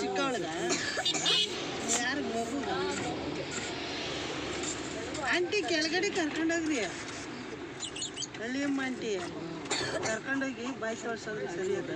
ಚಿಕ್ಕವಳಗ ಯಾರಿಗೆ ಮಗುಗ ಆಂಟಿ ಕೆಳಗಡೆ ಕರ್ಕೊಂಡೋಗ್ರಿ ಹಳ್ಳಿಯಮ್ಮ ಆಂಟಿ ಕರ್ಕೊಂಡೋಗಿ ಬಾಯಿ ತೋರ್ಸೋದ್ರಿ ಸರಿ ಅದ.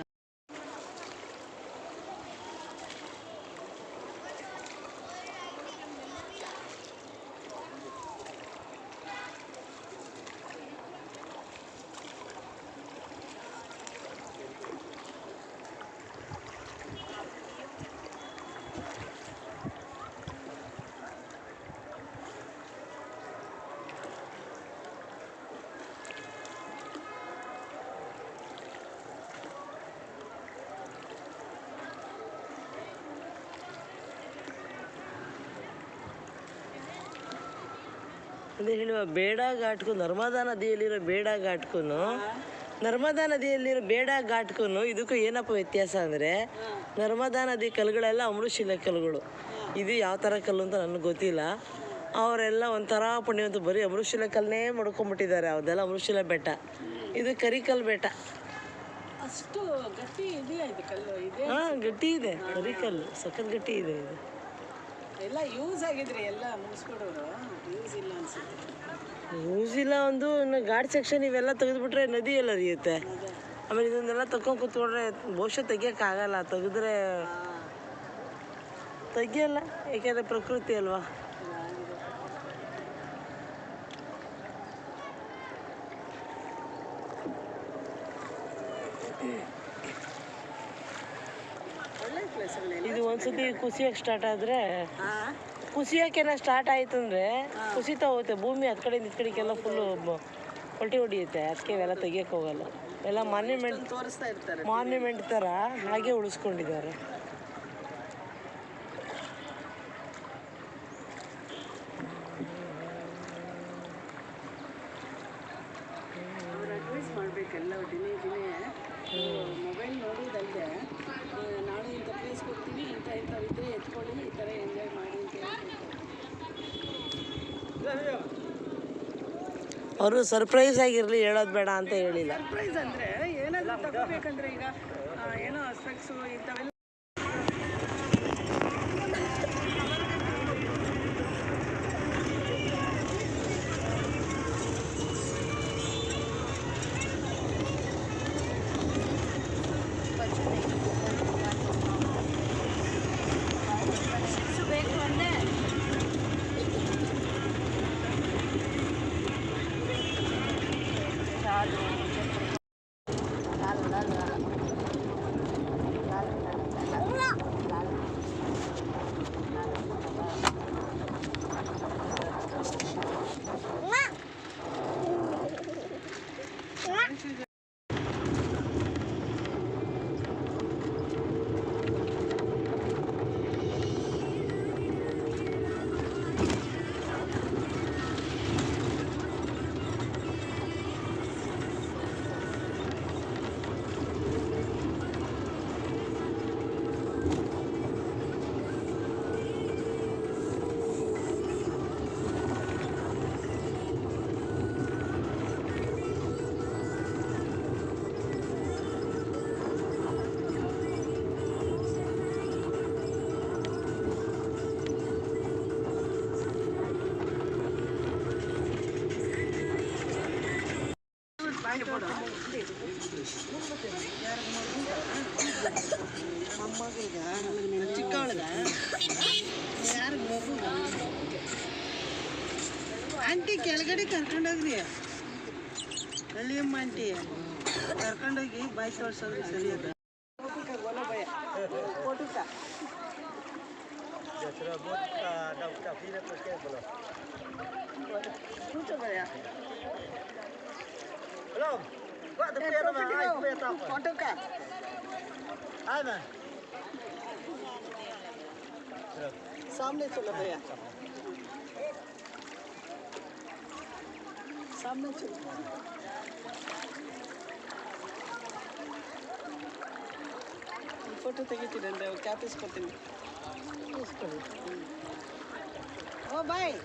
ಅದೇ ಹೇಳುವ ಬೇಡ ಘಾಟ್ಗೂ ನರ್ಮದಾ ನದಿಯಲ್ಲಿರೋ ಬೇಡ ಘಾಟ್ಗೂ ನರ್ಮದಾ ನದಿಯಲ್ಲಿರೋ ಬೇಡ ಘಾಟ್ಗೂ ಇದಕ್ಕೂ ಏನಪ್ಪ ವ್ಯತ್ಯಾಸ ಅಂದರೆ ನರ್ಮದಾ ನದಿ ಕಲ್ಲುಗಳೆಲ್ಲ ಅಮೃತಶಿಲೆ ಕಲ್ಲುಗಳು. ಇದು ಯಾವ ಥರ ಕಲ್ಲು ಅಂತ ನನಗೆ ಗೊತ್ತಿಲ್ಲ. ಅವರೆಲ್ಲ ಒಂಥರ ಪುಣ್ಯವಂತ ಬರೀ ಅಮೃತಶಿಲೆ ಕಲ್ಲನ್ನೇ ಮಾಡ್ಕೊಂಬಿಟ್ಟಿದ್ದಾರೆ. ಅದೆಲ್ಲ ಅಮೃತಶಿಲೆ ಬೆಟ್ಟ, ಇದು ಕರಿಕಲ್ಲು ಬೆಟ್ಟ. ಅಷ್ಟು ಗಟ್ಟಿ ಇದೆಯಾ ಇದು ಕಲ್ಲು? ಇದೆ. ಹಾಂ, ಗಟ್ಟಿ ಇದೆ, ಕರಿಕಲ್ಲು ಸಖತ್ ಗಟ್ಟಿ ಇದೆ. ಇದು ಎಲ್ಲ ಯೂಸ್ ಆಗಿದ್ರಿ, ಎಲ್ಲ ಮುಗಿಸ್ಕೊಡೋರು ಯೂಸ್ ಇಲ್ಲ ಅನ್ಸುತ್ತೆ. ಯೂಸ್ ಇಲ್ಲ ಒಂದು ಘಾಟ್ ಸೆಕ್ಷನ್ ಇವೆಲ್ಲ ತೆಗೆದುಬಿಟ್ರೆ ನದಿ ಎಲ್ಲ ಹರಿಯುತ್ತೆ. ಆಮೇಲೆ ಇದನ್ನೆಲ್ಲ ತಗೊಂಡು ಕೂತ್ಕೊಂಡ್ರೆ ಬಹುಶಃ ತೆಗಿಯೋಕ್ಕಾಗಲ್ಲ. ತೆಗೆದ್ರೆ ತೆಗಿಯಲ್ಲ, ಏಕೆಂದರೆ ಪ್ರಕೃತಿ ಅಲ್ವಾ. ಇದು ಒಂದ್ಸತಿ ಕುಸಿಯೋಕೆ ಸ್ಟಾರ್ಟ್ ಆದರೆ ಕುಸಿಯೋಕೆನ ಸ್ಟಾರ್ಟ್ ಆಯಿತು ಅಂದರೆ ಕುಸಿತಾ ಹೋಗುತ್ತೆ. ಭೂಮಿ ಹತ್ತು ಕಡೆಯಿಂದ ಇತ್ತು ಕಡೆಗೆಲ್ಲ ಫುಲ್ಲು ಪಲ್ಟಿ ಹೊಡಿಯುತ್ತೆ. ಅದಕ್ಕೆ ಇವೆಲ್ಲ ತೆಗಿಯೋಕೆ ಹೋಗಲ್ಲ. ಎಲ್ಲ ಮಾನ್ಯುಮೆಂಟ್ ತೋರಿಸ್ತಾ ಇರ್ತಾರೆ, ಮಾನ್ಯುಮೆಂಟ್ ಥರ ಹಾಗೆ ಉಳಿಸ್ಕೊಂಡಿದ್ದಾರೆ. ಅವ್ರು ಅಡ್ವೈಸ್ ಮಾಡಬೇಕೆಲ್ಲ ದಿನೇ ಮೊಬೈಲ್ ನೋಡೋದಲ್ಲದೆ ನಾಳೆ ಇಂಥ ಪ್ಲೇಸ್ಗೆ ಹೋಗ್ತೀವಿ, ಇಂಥವಿದ್ರೆ ಎತ್ಕೊಳ್ಳಿ, ಈ ಥರ ಎಂಜಾಯ್ ಮಾಡಿ ಅಂತ ಹೇಳ್ಬೇಕು. ಅವರು ಸರ್ಪ್ರೈಸ್ ಆಗಿರಲಿ, ಹೇಳೋದು ಬೇಡ ಅಂತ ಹೇಳಿಲ್ಲ. ಸರ್ಪ್ರೈಸ್ ಅಂದರೆ ಏನಾದರೂ ತಗೋಬೇಕಂದ್ರೆ ಈಗ ಏನೋ ಸ್ಪೆಕ್ಸು ಇಂಥವೆಲ್ಲ ಚಿಕ್ಕವಳಗ ಯಾರಿಗೆ ಮಗುಗ ಆಂಟಿ ಕೆಳಗಡೆ ಕರ್ಕೊಂಡೋಗ್ರಿ ಹಳ್ಳಿಯಮ್ಮ ಆಂಟಿ ಕರ್ಕೊಂಡೋಗಿ ಬಾಯಿ ತೋರ್ಸೋದ್ರಿ ಸರಿ ಅದ. फोटो का सामने चलो भैया, सामने चलो. फोटो ತೆಗಿತೀನಿ ಅಂದ್ರೆ ಕ್ಯಾಪ್ ಇಸ್ಕೊತೀನಿ. ಓ ಬಾಯ್,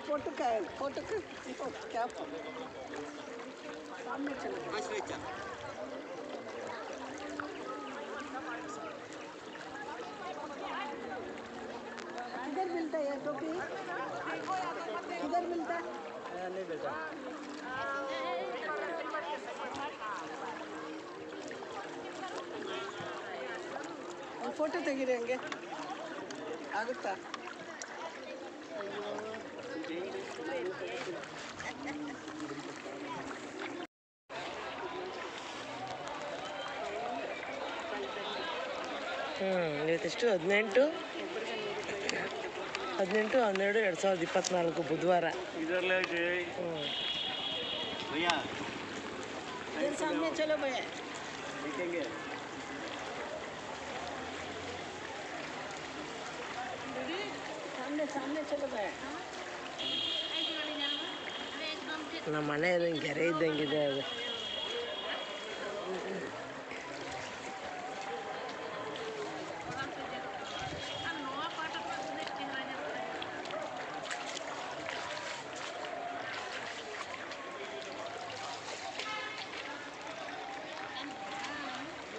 फोटो का कैप सामने चलो किधर मिलता है टोपी किधर मिलता है नहीं बेटा ಒಂದು ಫೋಟೋ ತೆಗೀರಿ ಹಂಗೆ ಆಗುತ್ತಾ ಇವತ್ತೆಷ್ಟು 18 12/2024 ಬುಧವಾರ सामने चलो भैया सामने सामने चलो भैया ನಮ್ಮ ಮನೆ ಗೆರೆ ಇದ್ದಂಗಿದೆ ಅದು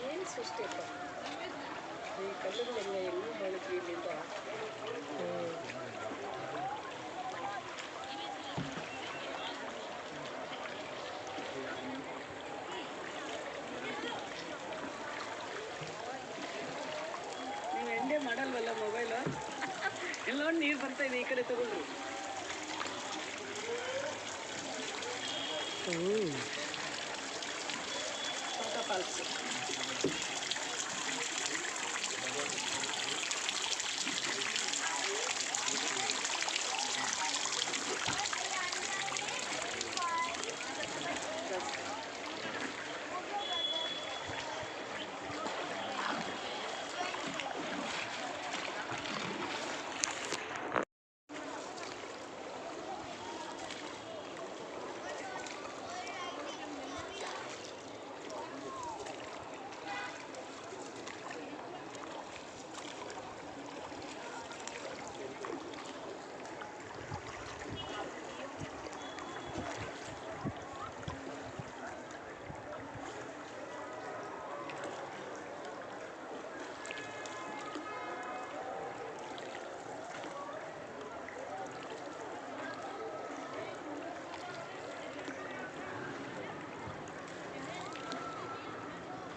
ಏನು ಸೃಷ್ಟಿಪ್ಪ ಈ ಕಲ್ಲುಗಳೆಲ್ಲ ಎಲ್ಲೂ ಮಾಡಿದ್ವಿ ಇಲ್ಲಿಂದ ನೀವು ಎಂಡೇ ಮಾಡಲ್ವಲ್ಲ ಮೊಬೈಲು ಎಲ್ಲೋ ನೀರು ಬರ್ತಾ ಇದೆ ಈ ಕಡೆ ತಗೊಳ್ರಿ ಫೋಟೋ ಫಾಲ್ಸ್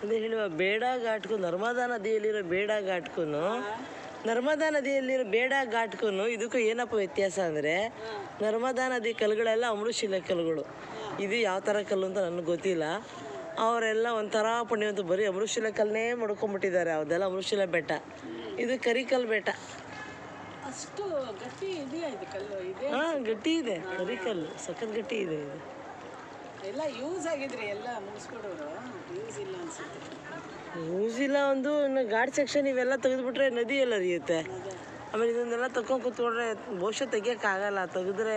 ಅದೇ ಹೇಳುವ ಬೇಡಾ ಘಾಟ್ಗೂ ನರ್ಮದಾ ನದಿಯಲ್ಲಿರೋ ಬೇಡಾ ಘಾಟ್ಗೂ ನರ್ಮದಾ ನದಿಯಲ್ಲಿರೋ ಬೇಡಾ ಘಾಟ್ಗೂ ಇದಕ್ಕೂ ಏನಪ್ಪ ವ್ಯತ್ಯಾಸ ಅಂದರೆ ನರ್ಮದಾ ನದಿ ಕಲ್ಲುಗಳೆಲ್ಲ ಅಮೃತಶಿಲೆ ಕಲ್ಲುಗಳು. ಇದು ಯಾವ ಥರ ಕಲ್ಲು ಅಂತ ನನಗೆ ಗೊತ್ತಿಲ್ಲ. ಅವರೆಲ್ಲ ಒಂಥರ ಪುಣ್ಯವಂತ ಬರೀ ಅಮೃತಶಿಲೆ ಕಲ್ಲನ್ನೇ ಮಾಡ್ಕೊಂಬಿಟ್ಟಿದ್ದಾರೆ. ಅದೆಲ್ಲ ಅಮೃತಶಿಲೆ ಬೆಟ್ಟ, ಇದು ಕರಿಕಲ್ಲು ಬೆಟ್ಟ. ಅಷ್ಟು ಗಟ್ಟಿ ಇದೆಯಾ ಇದು ಕಲ್ಲು ಇದೆ? ಹಾಂ, ಗಟ್ಟಿ ಇದೆ, ಕರಿಕಲ್ಲು ಸಖತ್ ಗಟ್ಟಿ ಇದೆ. ಇದು ಎಲ್ಲ ಯೂಸ್ ಆಗಿದ್ರಿ, ಎಲ್ಲ ಮುಗಿಸ್ಕೊಡೋರು ಯೂಸ್ ಇಲ್ಲ ಅನ್ಸುತ್ತೆ. ಯೂಸ್ ಇಲ್ಲ ಒಂದು ಘಾಟ್ ಸೆಕ್ಷನ್ ಇವೆಲ್ಲ ತೆಗೆದುಬಿಟ್ರೆ ನದಿ ಎಲ್ಲ ಹರಿಯುತ್ತೆ. ಆಮೇಲೆ ಇದನ್ನೆಲ್ಲ ತಗೊಂಡು ಕೂತ್ಕೊಂಡ್ರೆ ಬಹುಶಃ ತೆಗಿಯೋಕ್ಕಾಗಲ್ಲ. ತೆಗೆದ್ರೆ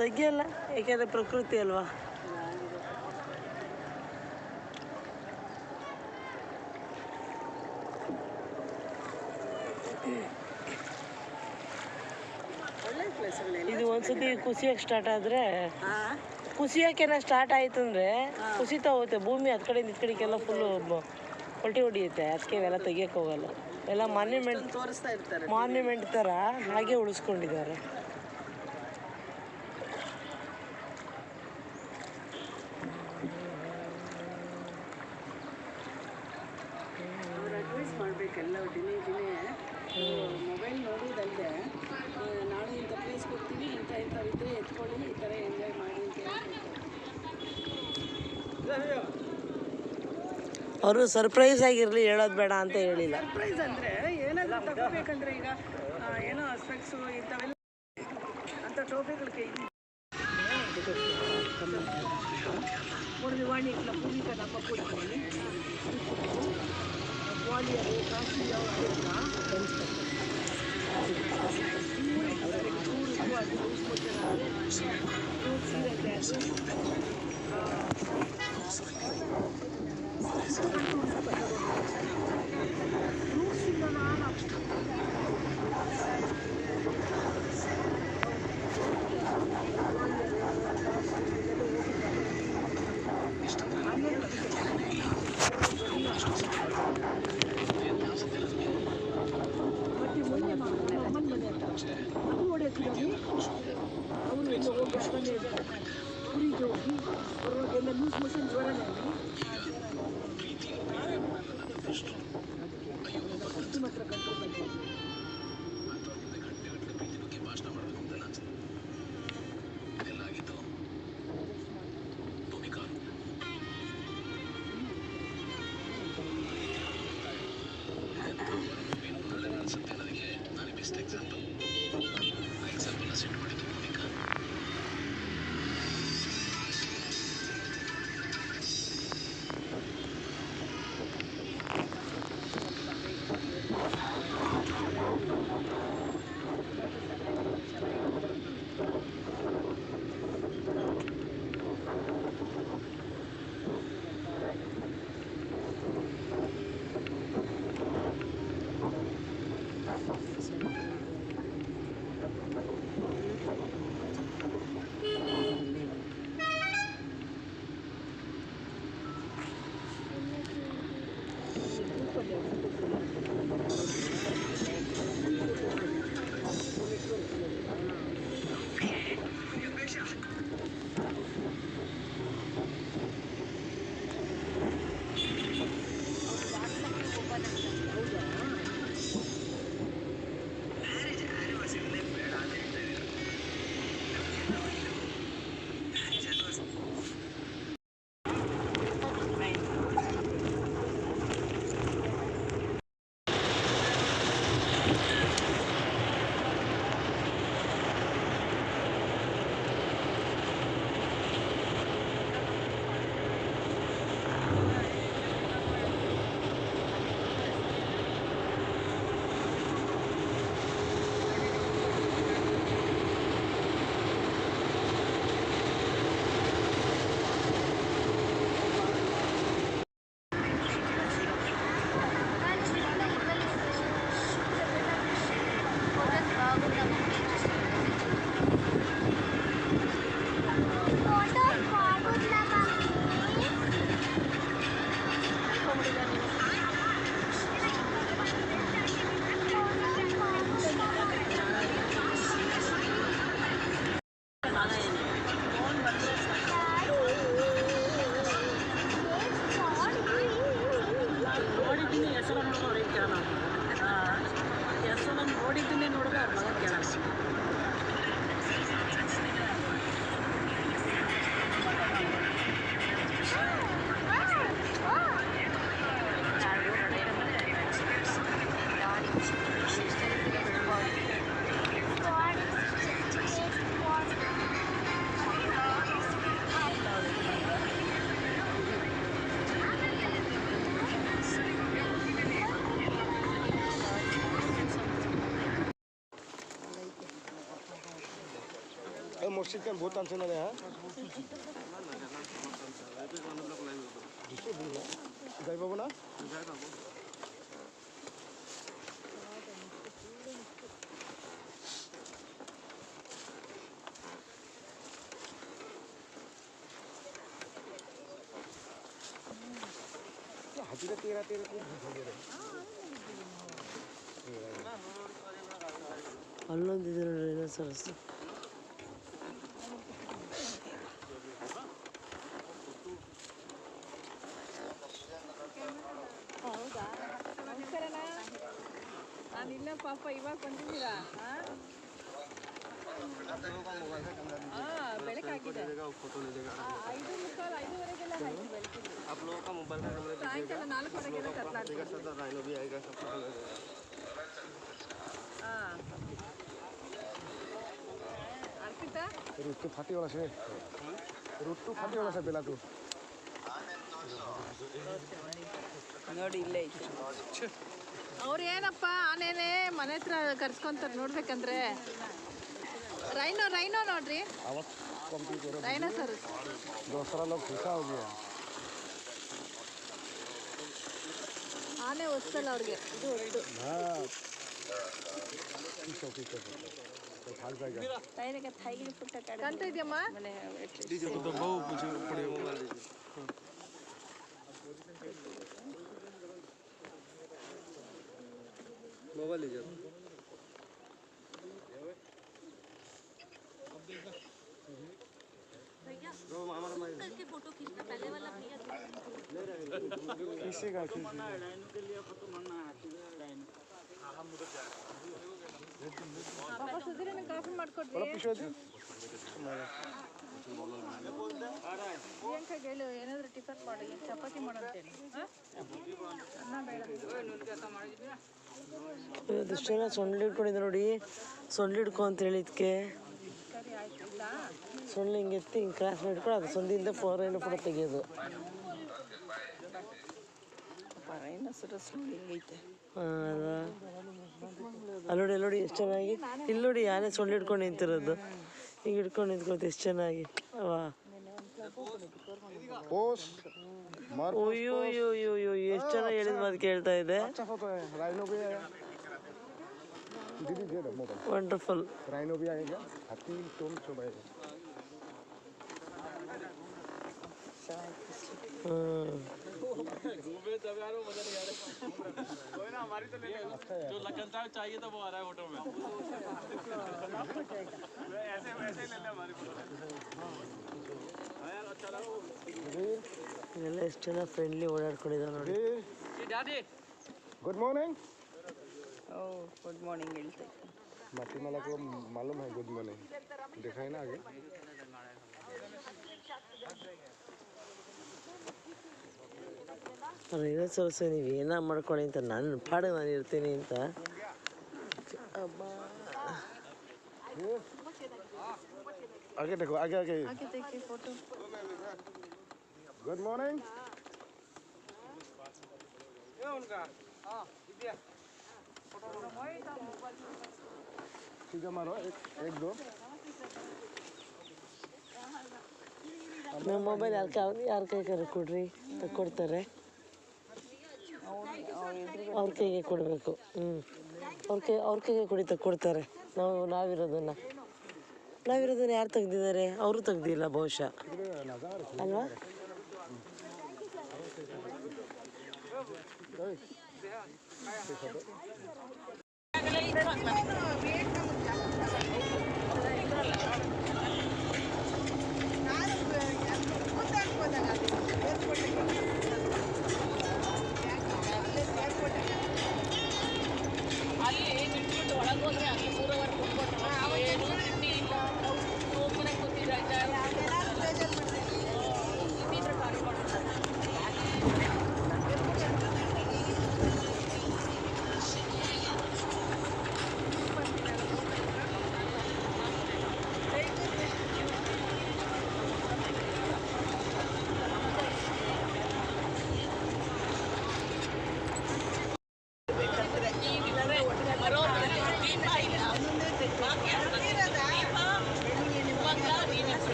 ತೆಗಿಯಲ್ಲ, ಯಾಕೆಂದರೆ ಪ್ರಕೃತಿ ಅಲ್ವಾ. ಒಳ್ಳೆ ಪ್ಲೇಸ್ಗಳೆಲ್ಲ. ಇದು ಒಂದ್ಸತಿ ಕುಸಿಯೋಕೆ ಸ್ಟಾರ್ಟ್ ಆದರೆ ಕುಸಿಯೋಕೆನ ಸ್ಟಾರ್ಟ್ ಆಯಿತು ಅಂದರೆ ಕುಸಿತಾ ಹೋಗುತ್ತೆ ಭೂಮಿ. ಹತ್ತು ಕಡೆಯಿಂದ ಇತ್ತು ಕಡೆಗೆಲ್ಲ ಫುಲ್ಲು ಪಲ್ಟಿ ಹೊಡಿಯುತ್ತೆ. ಅದಕ್ಕೆ ಇವೆಲ್ಲ ತೆಗಿಯೋಕೆ ಹೋಗಲ್ಲ. ಎಲ್ಲ ಮಾನ್ಯುಮೆಂಟ್ ತೋರಿಸ್ತಾ ಇರ್ತಾರೆ, ಮಾನ್ಯುಮೆಂಟ್ ಥರ ಹಾಗೆ ಉಳಿಸ್ಕೊಂಡಿದ್ದಾರೆ. ಅವ್ರು ಅಡ್ವೈಸ್ ಮಾಡಬೇಕೆಲ್ಲ ದಿನೇ ಮೊಬೈಲ್ ನೋಡೋದಲ್ಲದೆ ನಾಳೆ ಇಂಥ ಪ್ಲೇಸ್ಗೆ ಹೋಗ್ತೀವಿ, ಇಂಥವಿದ್ರೆ ಎತ್ಕೊಳ್ಳಿ, ಈ ಥರ ಎಂಜಾಯ್ ಮಾಡಿ ಅಂತ ಹೇಳ್ಬೇಕು. ಅವರು ಸರ್ಪ್ರೈಸ್ ಆಗಿರಲಿ, ಹೇಳೋದು ಬೇಡ ಅಂತ ಹೇಳಿಲ್ಲ. ಸರ್ಪ್ರೈಸ್ ಅಂದರೆ ಏನಾದರೂ ತಗೋಬೇಕಂದ್ರೆ ಈಗ ಏನೋ ಸ್ಪೆಕ್ಸು ಇಂಥವೆಲ್ಲ ಅಂಥ ಟೋಪಿಗಳಿಗೆ ವಾಣಿ ಇಲ್ಲ ಪೂಮಿಕ ನಮ್ಮ ಪೂರ್ತಿ ಗ್ವಾಲಿಯರು ಕಾಶಿ ಅಷ್ಟೊಂದೇ ಇರುತ್ತೆ. ಕುರಿದು ಹೋಗಿ ಬರುವಾಗೆಲ್ಲ ಲೂಸ್ ಮೋಷನ್ ಜ್ವರನೇ ಅದಕ್ಕೆ ಫುಡ್ ಮಾತ್ರ ಕಂಟ್ರೋಲ್ ಆಗಿರ್ಬೇಕು. ನೋಡಿದ್ದೀನಿ ಹೆಸರು ನೋಡೋರು ಏನು ಕೇಳೋಣ. ಹೆಸರು ನೋಡಿದ್ದೀನಿ ನೋಡಿದ್ರೆ ಅವ್ರ ಮಗ ಕೇಳೋಣ. मस्जिद का बहुत टेंशन है यार যাই পাবো না হাতিটা তেরা তেরা ಅಲ್ಲೊಂದಿದೆ ನೋಡ್ರಿ ರೈನೋಸರಸ್. ನಾನಿಲ್ಲ ಪಾಪ ಇವಾಗ ಬಂದಿದ್ದೀರಾ? ಬೆಳಕಾಗಿದೆ 5:45 5:30 ಆಯ್ತು ಬೆಳಕಿಗೆ. ಸಾಯಂಕಾಲ 4:00 ಅರ್ಪಿತಾ रूट तो फाटी वाला से रूट तो फाटी वाला से बेला तो ನೋಡಿ ಇಲ್ಲೇ ಐತೆ. ಅವ್ರು ಏನಪ್ಪ ಆನೇನೆ ಮನೆ ಹತ್ರ ಕರ್ಸ್ಕೊಂತಾರೆ ನೋಡ್ಬೇಕಂದ್ರೆ. ರೈನೋ ನೋಡ್ರಿ, आवाज कंप्लीट करो ರೈನೋ ಸರ್. दूसरा लोग खुशा हो गया ಆನೆ ಹೊಸ್ತಲ್ಲ ಅವ್ರಿಗೆ. ಇದು ಹೊಸ್ತು. हां ठीक है तो भाग जाएगा ತಾಯಿಗೆ ತಾಯಿಗೆ ಪುಟ್ಟ ಕಾಡ ಕಂತ ಇದೆಯಮ್ಮ? डीजे को दबाओ मुझे पड़े मोबाइल लीजिए किसी का ಪಾಪ ಸುಧೀರನ ಕಾಫಿ ಮಾಡ್ಕೊಡ್ರಿ ಪ್ರಿಯಾಂಕಾಗೆ ಹೇಳು ಏನಾದರೂ ಟಿಫನ್ ಮಾಡಿ ಚಪಾತಿ ಮಾಡೋಂತೇಳಿ ಅನ್ನ ಬೇಡ ಇಷ್ಟು ಜನ ಸೊಳ್ಳೆ ಇಟ್ಕೊಂಡಿದ್ದೆ ನೋಡಿ, ಸೊಳ್ಳೆ ಹಿಡ್ಕೊ ಅಂತ ಹೇಳಿದ್ಕೆ ಸರಿ ಆಯ್ತು ಇಲ್ಲ ಸೊಳ್ಳೆ ಹಿಂಗೆ ಎತ್ತಿ ಹಿಂಗೆ ಕ್ರಾಸ್ ಮಾಡಿಟ್ಕೊಂಡು ಅದು ಸೊಂದಿಂದ ಫೋಟೋ ತೆಗಿಯೋದು. ಅಲ್ಲೋಡಿ ಅಲ್ಲೋಡಿ ಎಷ್ಟು ಚೆನ್ನಾಗಿ, ಇಲ್ಲಿ ನೋಡಿ ಯಾರೇ ಸೊಳ್ಳೆ ಹಿಡ್ಕೊಂಡು ನಿಂತಿರೋದು, ಹಿಂಗೆ ಹಿಡ್ಕೊಂಡು ನಿಂತ್ಕೊಳ್ತು ಎಷ್ಟು ಚೆನ್ನಾಗಿ. ವಾ ಅಯ್ಯೋ ಅಯ್ಯೋ ಅಯ್ಯೋ ಅಯ್ಯೋ ಎಷ್ಟು ಚೆನ್ನಾಗಿ ಹೇಳಿದ ಮಾತು ಕೇಳ್ತಾ ಇದೆ. ವಂಡರ್ಫುಲ್. राइनो भी आएगा, हाथी तुम सब आएगा. जो लगन था चाहिए था वो आ रहा है फोटो में. ऐसे वैसे ही ले ले हमारी फोटो. ಇದೆಲ್ಲ ಎಷ್ಟು ಜನ ಫ್ರೆಂಡ್ಲಿ ಓಡಾಡ್ಕೊಂಡಿದ್ದಾರೆ ನೋಡಿ. Good morning. ಗುಡ್ ಮಾರ್ನಿಂಗ್ ಹೇಳ್ತಾ माटीमाला को मालूम है गुड मॉर्निंग, देखा है ना आगे. ಏನೋ ಸೊಲ್ಸೆ ನೀವು ಏನೋ ಮಾಡ್ಕೊಳ್ಳಿ ಅಂತ ನನ್ನ ಪಾಡಿಗೆ ನಾನು ಇರ್ತೀನಿ ಅಂತ. आगे देखो, आगे आगे. ಆಕೆ ತೆಗಿ ಫೋಟೋ. Good morning. सीधा मारो, एक दो. ನಮ್ಮ ಮೊಬೈಲ್ ಯಾರ ಕೈಗಾರ ಕೊಡ್ರಿ ಕೊಡ್ತಾರೆ, ಅವ್ರ ಕೈಗೆ ಕೊಡಬೇಕು. ಅವ್ರ ಕೈಗೆ ಕೊಡ್ತಾರೆ. ನಾವಿರೋದನ್ನ ಯಾರು ತೆಗ್ದಿದ್ದಾರೆ? ಅವರು ತೆಗ್ದಿಲ್ಲ ಬಹುಶಃ ಅಲ್ವಾ?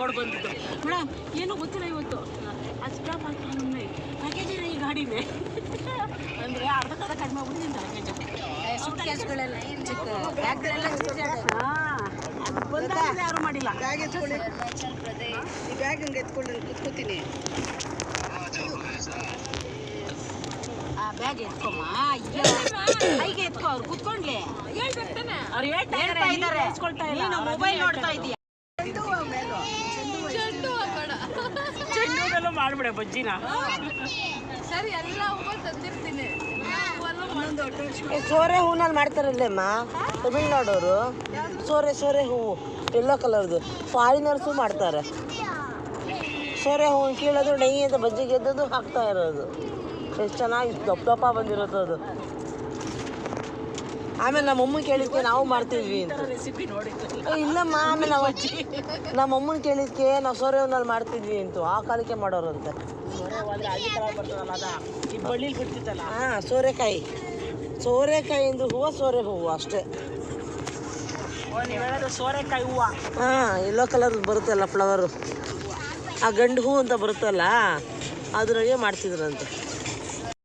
ಓಡ್ ಬಂದಿದ್ದು ಮೇಡಮ್, ಏನೂ ಗೊತ್ತಿಲ್ಲ ಇವತ್ತು ಅಷ್ಟ ಪ್ಯಾಕೇಜ್ ಈ ಗಾಡಿನೇ ಅಂದರೆ ಅರ್ಧ ಕಡಿಮೆ ಆಗ್ಬಿಟ್ಟಿದ್ದೀನಿ. ಸೂಟ್ಕೇಸ್ಗಳೆಲ್ಲ ಚಿಕ್ಕ ಬ್ಯಾಗ್ಗಳೆಲ್ಲ ಯಾರು ಮಾಡಿಲ್ಲ. ಬ್ಯಾಗ್ ಎತ್ಕೊಳ್ಳಿ, ಈ ಬ್ಯಾಗ್ ಹಂಗೆ ಎತ್ಕೊಂಡು ಕುತ್ಕೋತೀನಿ. ಆ ಬ್ಯಾಗ್ ಎತ್ಕೊಮ್ಮ, ಕೈಗೆ ಎತ್ಕೊ, ಅವ್ರು ಕುತ್ಕೊಂಡ್ಲಿ ಅವ್ರು ಹೇಳ್ತಾ ಇದ್ದಾರೆ. ನೀನು ಮೊಬೈಲ್ ನೋಡ್ತಾ ಇದೀಯ. ಚೆಂಡು ಮಾಡ್ಬಿಡ ಬಜ್ಜಿನ. ಸರಿ, ಎಲ್ಲ ಹೂವು ತಂದಿರ್ತೀನಿ. ಸೋರೆ ಹೂನಲ್ಲಿ ಮಾಡ್ತಾರಲ್ಲಮ್ಮ ತಮಿಳ್ನಾಡವರು. ಸೋರೆ ಹೂವು ಎಲ್ಲೋ ಕಲರ್ದು ಫಾರಿನರ್ಸು ಮಾಡ್ತಾರೆ. ಸೋರೆ ಹೂವು ಕೀಳೋದು, ನೈ ಅಂತ ಬಜ್ಜಿಗೆ ಎದ್ದದು ಹಾಕ್ತಾ ಇರೋದು. ಎಷ್ಟು ಚೆನ್ನಾಗಿ ದಪ್ಪ ಬಂದಿರೋದು ಅದು. ಆಮೇಲೆ ನಮ್ಮ ಅಮ್ಮನ ಕೇಳಿದ್ಕೆ ನಾವು ಮಾಡ್ತಿದ್ವಿ ಅಂತ. ಇಲ್ಲಮ್ಮ, ಆಮೇಲೆ ನಮ್ಮ ಅಮ್ಮನ ಕೇಳಿದ್ಕೆ ನಾವು ಸೋರೆ ಹೂನಲ್ಲಿ ಮಾಡ್ತಿದ್ವಿ ಅಂತ. ಆ ಕಾಲಕ್ಕೆ ಮಾಡೋರಂತೆ. ಹಾಂ, ಸೋರೆಕಾಯಿ. ಸೋರೆಕಾಯಿಂದು ಹೂವು ಸೋರೆ ಹೂವು ಅಷ್ಟೇ. ಸೋರೆಕಾಯಿ ಹೂವು. ಹಾಂ ಯೆಲ್ಲೋ ಕಲರ್ ಬರುತ್ತಲ್ಲ ಫ್ಲವರು, ಆ ಗಂಡು ಹೂ ಅಂತ ಬರುತ್ತಲ್ಲ ಅದ್ರಾಗೆ ಮಾಡ್ತಿದ್ರಂತೆ.